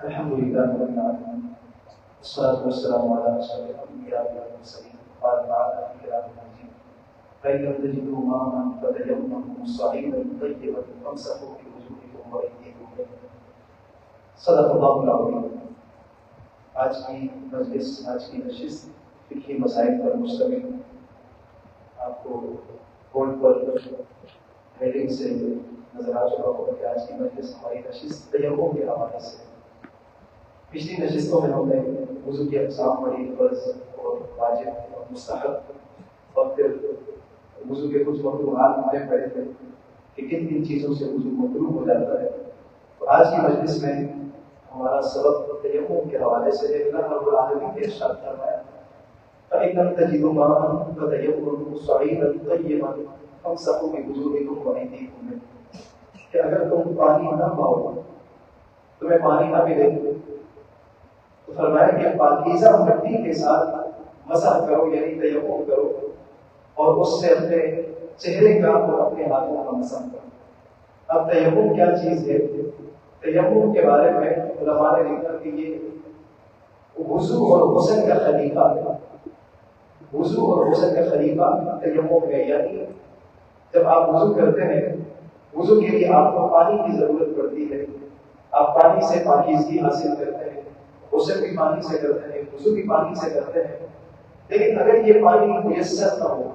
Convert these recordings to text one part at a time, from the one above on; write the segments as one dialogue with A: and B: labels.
A: الحمد لله رب العالمين والصلاة والسلام على أشرف الأنبياء والمرسلين قال تعالى في كلامه المجيد فإن لم تجدوا ماء فتيمموا صعيدا طيبا فامسحوا بوجوهكم وأيديكم منه صدق الله العظيم. آج کی مجلس، آج کی نشست فقہی مسائل پر مشتمل. آپ کو بورڈ پر ہیڈنگ سے نظر آ چکا ہوگا کہ آج کی مجلس ہماری نشست تیمم کے حوالے سے. پچھلی نشستوں میں ہم نے وضو کی اقسام پڑھی، فرض اور واجب اور مستحب، اور پھر وضو کے کچھ مکروہات ہم نے پڑھے تھے کہ کن کن چیزوں سے وضو مکروہ ہو جاتا ہے. تو آج کی مجلس میں ہمارا سبق تیمم کے حوالے سے ہے. اللہ رب العالمین نے ارشاد فرمایا فَإِن لَّمْ تَجِدُوا مَاءً فَتَيَمَّمُوا صَعِيدًا طَيِّبًا فَامْسَحُوا بِوُجُوهِكُمْ وَأَيْدِيكُم مِّنْهُ کہ اگر تم پانی نہ پاؤ، تمہیں پانی نہ ملے، تو فرمایا کہ پاکیزہ مٹی کے ساتھ مسح کرو، یعنی تیمم کرو، اور اس سے اپنے چہرے کا اور اپنے ہاتھوں کا مسح کرو. اب تیمم کیا چیز ہے؟ تیمم کے بارے میں علماء نے لکھا کہ یہ وضو اور غسل کا خلیفہ ہے. وضو اور غسل کا خلیفہ تیمم ہے. یعنی جب آپ وضو کرتے ہیں، وضو کے لیے آپ کو پانی کی ضرورت پڑتی ہے. آپ پانی سے پاکیزگی حاصل کرتے ہیں، غسل بھی پانی سے کرتے ہیں، وضو بھی پانی سے کرتے ہیں. لیکن اگر یہ پانی میسر نہ ہو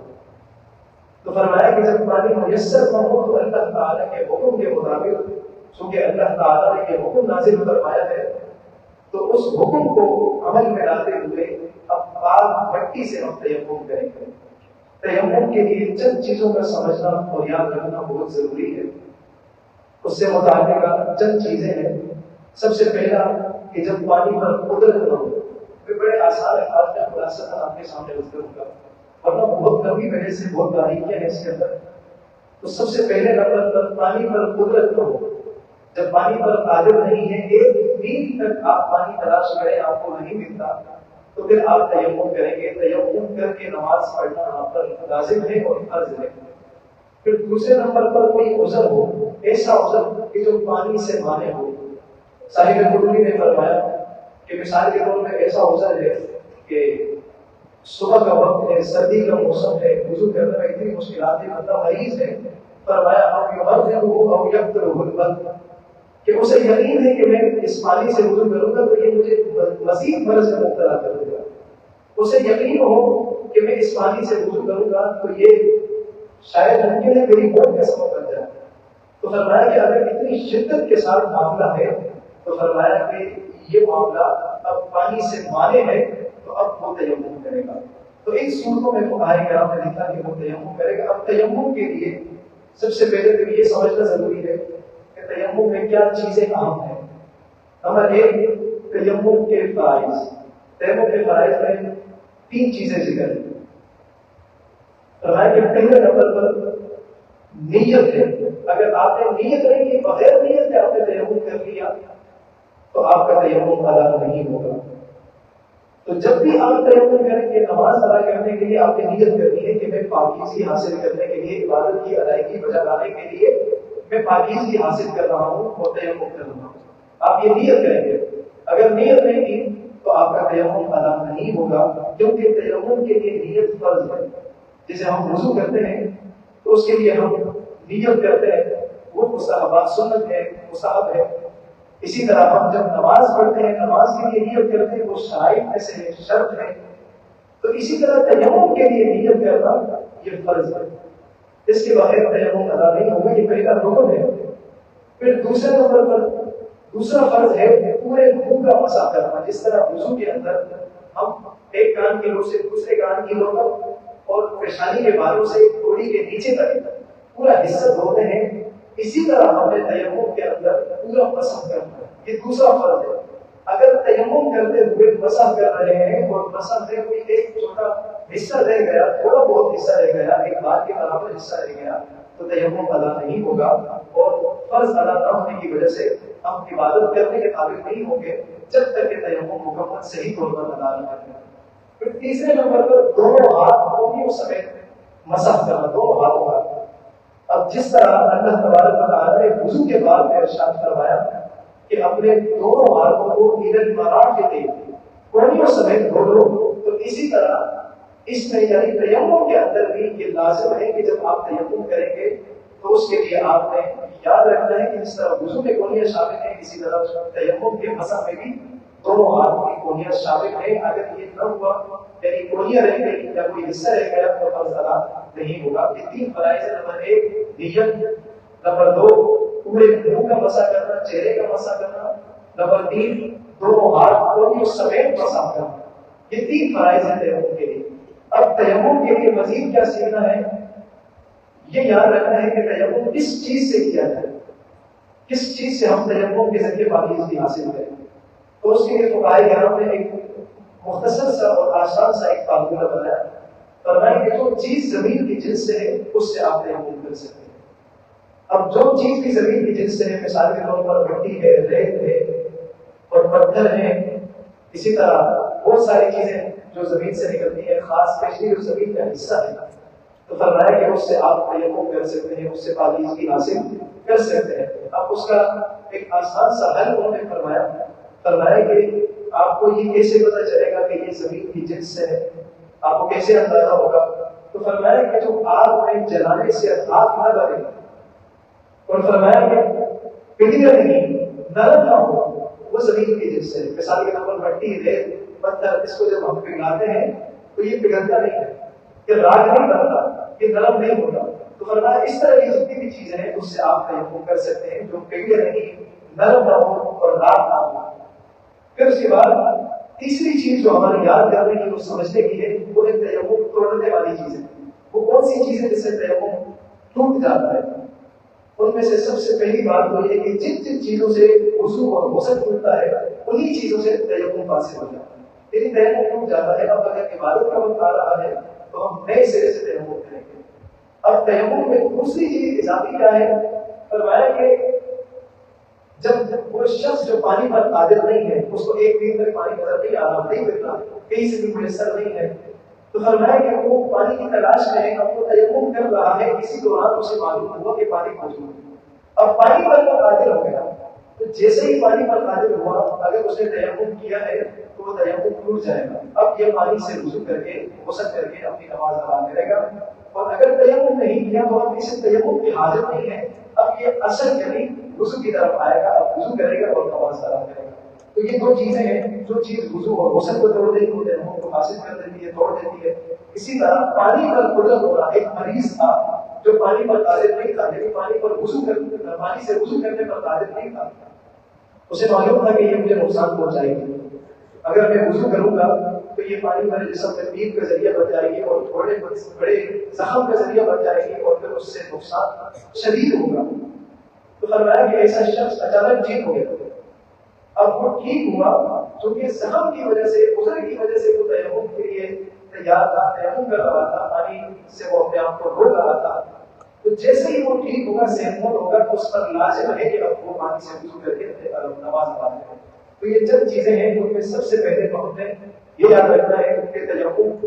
A: تو فرمایا کہ جب پانی میسر نہ ہو تو اللہ تعالیٰ کے حکم کے مطابق، چونکہ اللہ تعالیٰ نے یہ حکم نازل فرمایا ہے، تو اس حکم کو عمل میں لاتے ہوئے اب پاک مٹی سے ہم تیمم کریں گے. تیمم کے لیے چند چیزوں کا سمجھنا اور یاد رکھنا بہت ضروری ہے. اس سے متعلقہ چند چیزیں ہیں. سب سے پہلا کہ جب پانی پر قدرت نہ ہو، میں بڑے آسان الفاظ میں خلاصہ آپ کے سامنے رکھ کروں گا، ورنہ بہت کمی وجہ سے بہت باریکیاں ہیں اس کے اندر. تو سب سے پہلے نمبر پر پانی پر قدرت نہ ہو. جب پانی پر قادر نہیں ہے، ایک میل تک آپ پانی تلاش کریں، آپ کو نہیں ملتا، تو پھر آپ تیمم کریں گے. تیمم کر کے نماز پڑھنا آپ پر لازم ہے اور فرض ہے. پھر دوسرے نمبر پر کوئی عذر ہو، ایسا عذر کہ جو پانی سے مانع ہو. صاحب قرطبی نے فرمایا کہ مثال کے طور میں ایسا عذر ہے کہ صبح کا وقت ہے، سردی کا موسم ہے، وضو کرنے میں اتنی مشکلات ہیں، بندہ مریض ہے. فرمایا اب کہ اسے یقین ہے کہ میں اس پانی سے وضو کروں گا تو یہ مجھے مزید مرض میں مبتلا کر دے گا. اسے یقین ہو کہ میں اس پانی سے وضو کروں گا تو یہ شاید ممکن ہے میری موت کا سبب بن جائے. تو فرمایا کہ اگر اتنی شدت کے ساتھ معاملہ ہے تو فرمایا کہ یہ معاملہ اب پانی سے مانے ہے تو اب وہ تیمم کرے گا. تو ان صورتوں میں فقہائے کرام نے لکھا کہ وہ تیمم کرے گا. اب تیمم کے لیے سب سے پہلے تو یہ سمجھنا ضروری ہے کہ تیمم میں کیا چیزیں اہم ہیں. نمبر ایک، تیمم کے فرائض. تیمم کے فرائض میں 3 چیزیں ذکر ہیں. فرمایا کہ پہلے نمبر پر نیت ہے. اگر آپ نے نیت نہیں کی، بغیر نیت کے آپ نے تیمم کر لیا تو آپ کا تیمم ادا نہیں ہوگا. تو جب بھی آپ تیمم کریں گے، نماز ادا کرنے کے لیے آپ نے نیت کرنی ہے کہ میں پاکیزگی حاصل کرنے کے لیے، عبادت کی ادائیگی بجا لانے کے لیے میں پاکیزگی حاصل کر رہا ہوں اور تیمم کر رہا ہوں. آپ یہ نیت کریں گے. اگر نیت نہیں کی تو آپ کا تیمم ادا نہیں ہوگا، کیونکہ تیمم کے لیے نیت فرض ہے. جسے ہم وضو کرتے ہیں تو اس کے لیے ہم نیت کرتے ہیں، وہ مستحبات سنت ہے، مستحب ہے. اسی طرح ہم جب نماز پڑھتے ہیں، نماز کے لیے نیت کرتے ہیں، وہ شرائط میں سے ہے، شرط ہے. تو اسی طرح تیمم کے لیے نیت کرنا یہ فرض ہے. اس کے بغیر تیمم ادا نہیں ہوگا. یہ پہلا رکن ہے. پھر دوسرے نمبر پر دوسرا فرض ہے پورے منہ کا مسح کرنا. جس طرح وضو کے اندر ہم ایک کان کی لو سے دوسرے کان کی لو تک اور پیشانی کے بالوں سے تھوڑی کے نیچے تک پورا حصہ دھوتے ہیں، اسی طرح ہم نے تیمم کے اندر پورا مسح کرنا ہے. یہ دوسرا فرض ہے. اگر تیمم کرتے ہوئے مسح کر رہے ہیں اور مسح میں کوئی ایک چھوٹا حصہ رہ گیا، تھوڑا بہت حصہ رہ گیا، ایک بار کے برابر حصہ رہ گیا، تو تیمم ادا نہیں ہوگا اور فرض ادا نہ ہونے کی وجہ سے ہم عبادت کرنے کے قابل نہیں ہوں گے جب تک کہ تیمم مکمل صحیح طور پر ادا نہ کریں. پھر تیسرے نمبر پر دونوں ہاتھوں سمیت مسح کرنا، دونوں ہاتھوں کا. اب جس طرح اللہ تبارک و تعالیٰ نے وضو کے بعد میں ارشاد فرمایا کہ اپنے دونوں ہاتھوں کو ادھر مراکتے کونیوں سمیت دھو لو. تو اسی طرح اس میں یعنی تیمم کے اندر بھی یہ لازم ہے کہ جب آپ تیمم کریں گے تو اس کے لیے آپ نے یاد رکھنا ہے کہ جس طرح وضو میں کونیاں شامل ہیں اسی طرح تیمم کے مسح میں بھی دونوں ہاتھ کی کونیاں شامل ہیں. اگر یہ نہ ہوا یعنی کونیاں رہ گئی یا کوئی حصہ رہ گیا تو فرض ادا نہیں ہوگا. یہ تین فرائض ہیں. نمبر 1 نیت، نمبر 2 پورے منہ کا مسح کرنا، چہرے کا مسح کرنا، نمبر 3 دونوں ہاتھ کونیوں سمیت مسح کرنا. یہ تین فرائض ہیں تیمم کے لیے. اب تیمم کے لیے مزید کیا سیکھنا ہے؟ یہ یاد رکھنا ہے کہ تیمم کس چیز سے کیا جائے، کس چیز سے ہم تیمم کے ذریعے پاکیزگی حاصل کریں. تو اس کے لیے فقہاء کرام نے ایک مختصر سا اور آسان سا ایک فارمولہ بتایا. فرمایا کہ جو چیز زمین کی جنس سے ہے اس سے آپ تیمم کر سکتے ہیں. اب جو چیز بھی زمین کی جنس سے ہے، مثال کے طور پر مٹی ہے، ریت ہے اور پتھر ہے، اسی طرح بہت ساری چیزیں جو زمین سے نکلتی ہے، خاص کشمیر جو زمین کا حصہ ہے، تو فرمایا کہ اس سے آپ تیمم کر سکتے ہیں، اس سے پاکیزگی حاصل کر سکتے ہیں. اب اس کا ایک آسان سا حل انہوں نے فرمایا کہ آپ کو یہ کیسے پتہ چلے گا کہ یہ زمین کی جنس سے ہے، آپ کو کیسے اندازہ ہوگا؟ تو فرمایا کہ جو آگ میں جلانے سے ہاتھ نہ لگے اور فرمایا کہ پگھلے نہیں، نرم نہ ہو، وہ زمین کی جنس سے ہے. مثال کے طور پر مٹی، ریت، پتھر، اس کو جب ہم پگھلاتے ہیں تو یہ پگھلتا نہیں ہے، یہ راگ نہیں بنتا، یہ نرم نہیں ہوتا. تو فرمایا اس طرح کی جتنی بھی چیزیں ہیں اس سے آپ تیمم کر سکتے ہیں جو پگھلے نہیں، نرم نہ ہو اور راگ نہ ہو. پھر اس کے بعد تیسری چیز جو ہماری یاد کرنے کی اور سمجھنے کی ہے وہ ہے تیمم توڑنے والی چیزیں. وہ کون سی چیزیں جس سے تیمم ٹوٹ جاتا ہے؟ ان میں سے سب سے پہلی بات تو یہ کہ جن جن چیزوں سے وضو اور غسل ٹوٹتا ہے انہی چیزوں سے تیمم فاسد ہو جاتا ہے. لیکن تیمم ٹوٹ جاتا ہے. اب اگر عبادت کا وقت آ رہا ہے تو ہم نئے سرے سے تیمم کریں گے. اب تیمم میں دوسری چیز اضافی کیا ہے؟ فرمایا کہ جب وہ شخص جو پانی پر قادر نہیں ہے، اس کو ایک دن تک پانی نظر نہیں آ رہا، نہیں ملتا، کہیں سے بھی میسر نہیں ہے، تو فرمایا کہ وہ پانی کی تلاش میں اب وہ تیمم کر رہا ہے. اسی دوران اسے معلوم ہوا کہ پانی موجود ہے. اب پانی پر وہ قادر ہو گیا، تو جیسے ہی پانی پر قادر ہوا اگر اس نے تیمم کیا ہے تو وہ تیمم ٹوٹ جائے گا. اب یہ پانی سے وضو کر کے غسل کر کے اپنی نماز ادا کرے گا. اور اگر تیمم نہیں کیا تو اب اسے تیمم کی حاجت نہیں ہے. اب یہ اصل یعنی وضو کی طرف آئے گا، اب وضو کرے گا اور نماز ادا کرے گا. تو یہ دو چیزیں ہیں، جو چیز وضو اور غسل کو توڑ دیتی ہے، تیمم کو حاصل کر دیتی ہے، توڑ دیتی ہے. اسی طرح پانی پر قدرت ہونا. ایک مریض تھا جو پانی پر قادر نہیں تھا، لیکن پانی سے وضو کرنے پر قادر نہیں تھا. اسے معلوم تھا کہ یہ مجھے نقصان پہنچائے گی، اگر میں وضو کروں گا تو یہ پانی میرے جسم میں پیپ کا ذریعہ بن جائے گی اور تھوڑے بڑے زخم کا ذریعہ بن جائے گی اور پھر اس سے نقصان شدید ہوگا. تو فرمایا کہ ایسا شخص اچانک ٹھیک ہو گیا. اب وہ ٹھیک ہوا چونکہ زخم کی وجہ سے، عذر کی وجہ سے وہ تیمم کے لیے تیار تھا، تیمم کر رہا تھا، پانی سے وہ اپنے آپ کو روک رہا تھا. تو جیسے ہی وہ ٹھیک ہوگا، صحت مند ہوگا، تو اس پر لازم ہے کہ اب وہ پانی سے وضو کر کے نماز ادا کرے. تو یہ چند چیزیں ہیں ان میں سب سے پہلے تو ہم نے یہ یاد رکھنا ہے کہ تیمم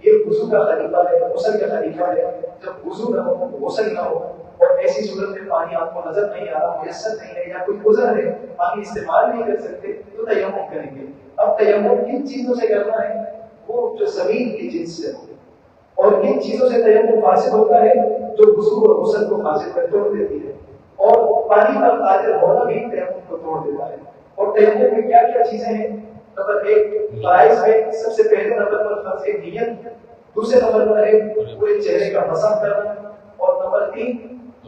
A: یہ وضو کا خلیفہ ہے، غسل کا خلیفہ ہے. جب وضو نہ ہو، غسل نہ ہو اور ایسی صورت میں پانی آپ کو نظر نہیں آ رہا، میسر نہیں ہے یا کوئی عذر ہے، پانی استعمال نہیں کر سکتے، تو تیمم کریں گے. اب تیمم کن چیزوں سے کرنا ہے؟ وہ جو زمین کی جنس سے ہو. اور کن چیزوں سے تیمم فاسد ہوتا ہے؟ جو وضو اور غسل کو فاسد کر توڑ دیتی ہے. اور پانی پر قادر ہونا بھی تیمم کو توڑ دیتا ہے. اور تیمم میں کیا کیا چیزیں ہیں؟ نمبر 1 فرائض میں سب سے پہلے نمبر پر فرض ہے نیت، دوسرے نمبر پر ہے پورے چہرے کا مسح کرنا، اور نمبر 3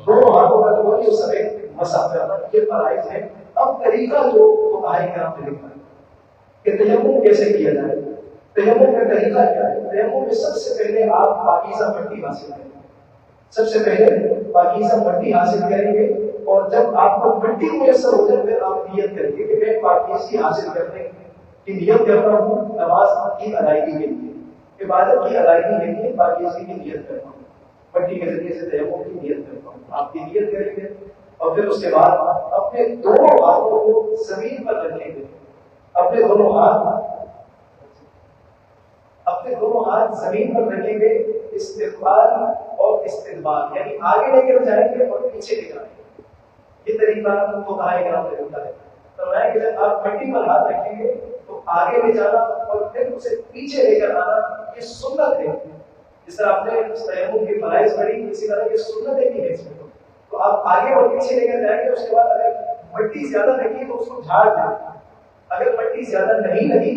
A: دونوں ہاتھوں کا کونیوں سمیت مسح کرنا. یہ فرائض ہیں. اب طریقہ جو فقہاء کرام نے لکھا ہے کہ تیمم کیسے کیا جائے، تیمم کا طریقہ کیا ہے؟ تیمم میں سب سے پہلے آپ پاکیزہ مٹی حاصل کریں. سب سے پہلے پاکیزہ مٹی حاصل کریں گے، اور جب آپ کو مٹی میسر ہو جائے پھر آپ نیت کریں گے کہ میں پاکیزگی حاصل کرنے کی نیت کرتا ہوں، نماز کی ادائیگی کے لیے، عبادت کی ادائیگی کے لیے پاکیزگی کی نیت کرتا ہوں، مٹی کے ذریعے سے تیمم کی نیت کرتا ہوں. آپ کی نیت کریں گے اور پھر اس کے بعد اپنے دونوں ہاتھوں کو زمین پر رکھیں گے. اپنے دونوں ہاتھ زمین پر رکھیں گے، استقبال اور استقبال یعنی آگے لے کر جائیں گے اور پیچھے لے جائیں گے. یہ طریقہ فقہاء کرام نے ہوتا ہے. فرمایا کہ جب آپ مٹی پر ہاتھ رکھیں گے تو آگے لے جانا اور پھر اسے پیچھے لے کر آنا یہ سنت ہے. جس طرح آپ نے تیمم کی فرائض پڑھی اسی طرح یہ سنتیں بھی ہے اس میں. تو آپ آگے اور پیچھے لے کر جائیں گے. اس کے بعد اگر مٹی زیادہ لگی تو اس کو جھاڑ دیں. اگر مٹی زیادہ نہیں لگی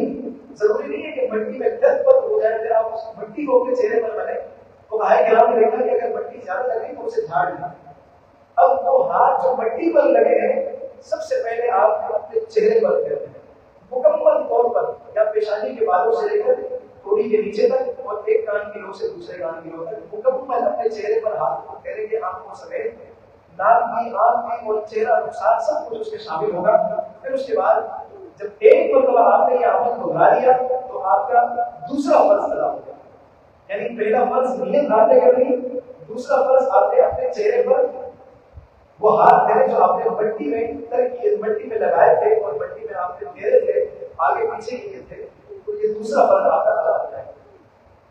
A: ضروری نہیں ہے کہ مٹی میں دست پر ہو جائے پھر آپ اس مٹی کو اپنے چہرے پر لگائیں. تو آئے کرام نے دیکھا کہ اگر مٹی زیادہ لگی تو اسے جھاڑ دیں. اب وہ ہاتھ جو مٹی پر لگے ہیں سب سے پہلے آپ اپنے چہرے پر کرتے ہیں مکمل طور پر, یا پیشانی کے بالوں سے لے کر تھوڑی کے نیچے تک اور ایک کان کی لو سے دوسرے کان کی لو تک مکمل اپنے چہرے پر ہاتھ کو پھیریں گے. آنکھوں سمیت ناک کی, آنکھ کی اور چہرہ نقصان سب کچھ اس میں شامل ہوگا. پھر اس کے بعد جب ایک مرتبہ آپ نے یہ عمل دہرا لیا تو آپ کا دوسرا فرض ادا ہوگا. یعنی پہلا فرض نیت آپ نے کر لی, دوسرا فرض آپ نے اپنے چہرے پر وہ ہاتھ پھیرے جو آپ نے مٹی میں لگائے تھے اور مٹی میں آپ نے پھیرے تھے آگے پیچھے کیے تھے. تو یہ دوسرا فرض آپ کا ادا ہوتا ہے.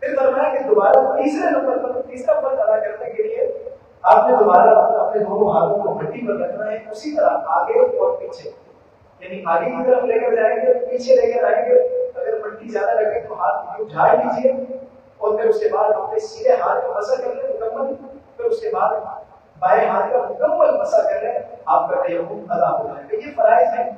A: پھر فرمایا کہ دوبارہ تیسرے نمبر پر تیسرا فرض ادا کرنے کے لیے آپ نے دوبارہ اپنے دونوں ہاتھوں کو مٹی پر رکھنا ہے. اسی طرح آگے اور پیچھے, یعنی آگے کی طرف لے کر جائیں گے, پیچھے لے کر آئیں گے. اگر مٹی زیادہ لگے تو ہاتھ جھاڑ لیجیے اور پھر اس کے بعد اپنے سیدھے ہاتھ کا مسح کر لیں مکمل. پھر اس کے بعد بائیں ہاتھ کا مکمل مسح کر لیں. آپ کا تیمم ادا ہو جائے گا. یہ فرائض ہیں